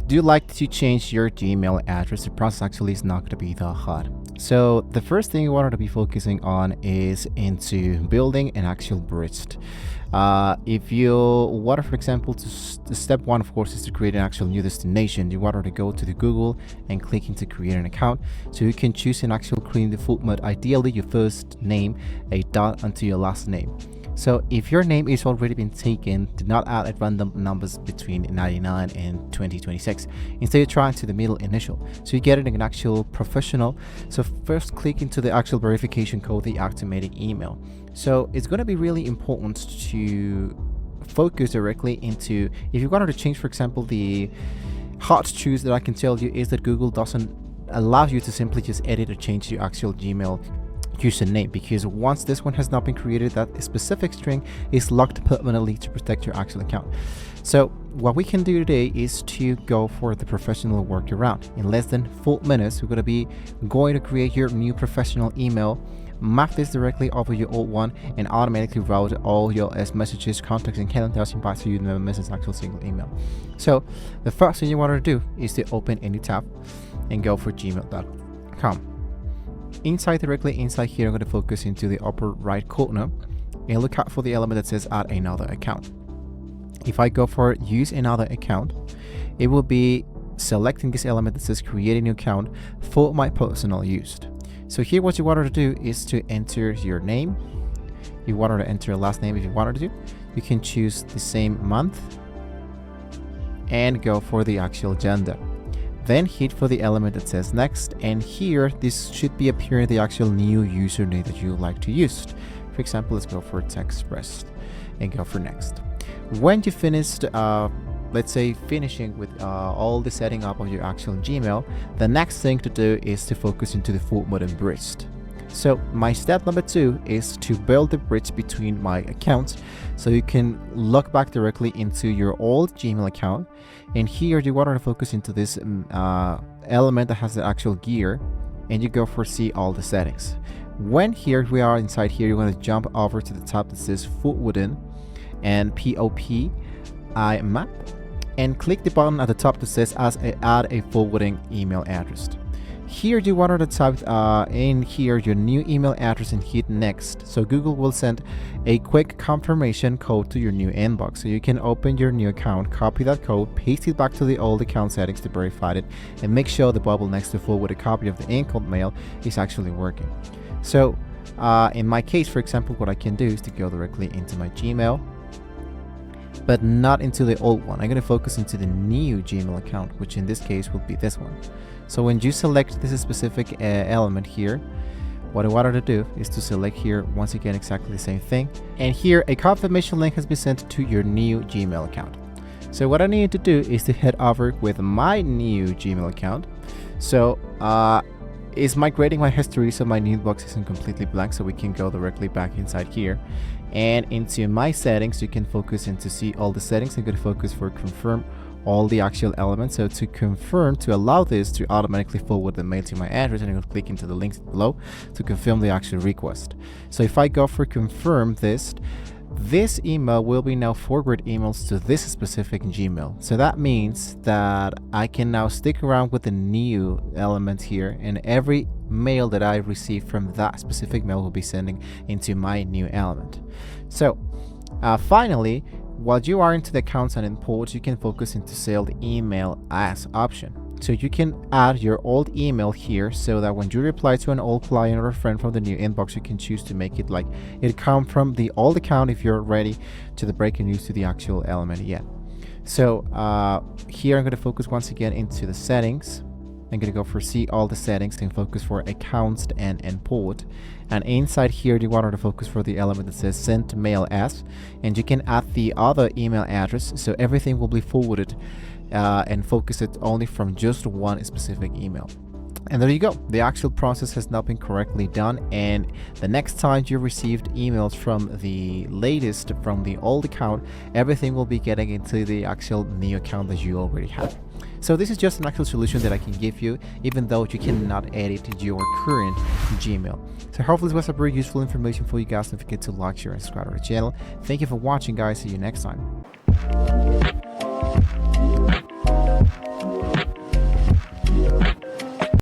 do like to change your Gmail address, the process actually is not going to be that hard. So the first thing you want to be focusing on is into building an actual bridge. If you want, for example, step one, of course, is to create an actual new destination. You want to go to the Google and click into create an account. So you can choose an actual creating the format, ideally your first name, a dot until your last name. So if your name is already been taken, do not add at random numbers between 99 and 2026. Instead, try into the middle initial. So you get it an actual professional. So first click into the actual verification code, the activated email. So it's going to be really important to focus directly into, if you wanted to change, for example, the hard truth that I can tell you is that Google doesn't allow you to simply just edit or change your actual Gmail username, because once this one has not been created, that specific string is locked permanently to protect your actual account. So what we can do today is to go for the professional workaround. In less than 4 minutes, we're going to create your new professional email, map this directly over your old one, and automatically route all your messages, contacts, and calendars invites so you never miss an actual single email. So the first thing you want to do is to open any tab and go for gmail.com. Directly inside here, I'm going to focus into the upper right corner and look out for the element that says add another account. If I go for use another account, it will be selecting this element that says create a new account for my personal use. So here what you wanted to do is to enter your name. You wanted to enter your last name if you wanted to. You can choose the same month and go for the actual gender. Then hit for the element that says next, and here this should be appearing the actual new username that you would like to use. For example, let's go for TechExpress and go for next. When you finished let's say finishing with all the setting up of your actual Gmail, the next thing to do is to focus into the format and bridge. So my step number 2 is to build the bridge between my accounts, so you can look back directly into your old Gmail account, and here you want to focus into this element that has the actual gear, and you go for see all the settings. When here we are inside here, you want to jump over to the tab that says forwarding and POP IMAP, and click the button at the top that says add a forwarding email address. Here you want to type in here your new email address and hit next. So Google will send a quick confirmation code to your new inbox. So you can open your new account, copy that code, paste it back to the old account settings to verify it, and make sure the bubble next to forward a copy of the incoming mail is actually working. So in my case, for example, what I can do is to go directly into my Gmail, but not into the old one. I'm going to focus into the new Gmail account, which in this case will be this one. So when you select this specific element here, what I wanted to do is to select here once again exactly the same thing, and here a confirmation link has been sent to your new Gmail account. So what I need to do is to head over with my new Gmail account. So it's migrating my history, so my new box isn't completely blank, so we can go directly back inside here and into my settings. You can focus in to see all the settings. I'm going to focus for confirm all the actual elements. So to confirm, to allow this to automatically forward the mail to my address, and I'm going to click into the links below to confirm the actual request. So if I go for confirm this email will be now forward emails to this specific Gmail. So that means that I can now stick around with the new element here, and every mail that I receive from that specific mail will be sending into my new element. So finally, while you are into the accounts and imports, you can focus into save the email as option. So you can add your old email here, so that when you reply to an old client or a friend from the new inbox, you can choose to make it like it come from the old account if you're ready to the breaking news to the actual element yet. So here I'm going to focus once again into the settings. I'm going to go for see all the settings and focus for accounts and import, and inside here you want to focus for the element that says send mail as, and you can add the other email address, so everything will be forwarded and focus it only from just one specific email. And there you go, the actual process has now been correctly done, and the next time you received emails from the latest from the old account, everything will be getting into the actual new account that you already have. So this is just an actual solution that I can give you, even though you cannot edit your current Gmail. So hopefully this was a very useful information for you guys. Don't forget to like, share, and subscribe to the channel. Thank you for watching, guys. See you next time.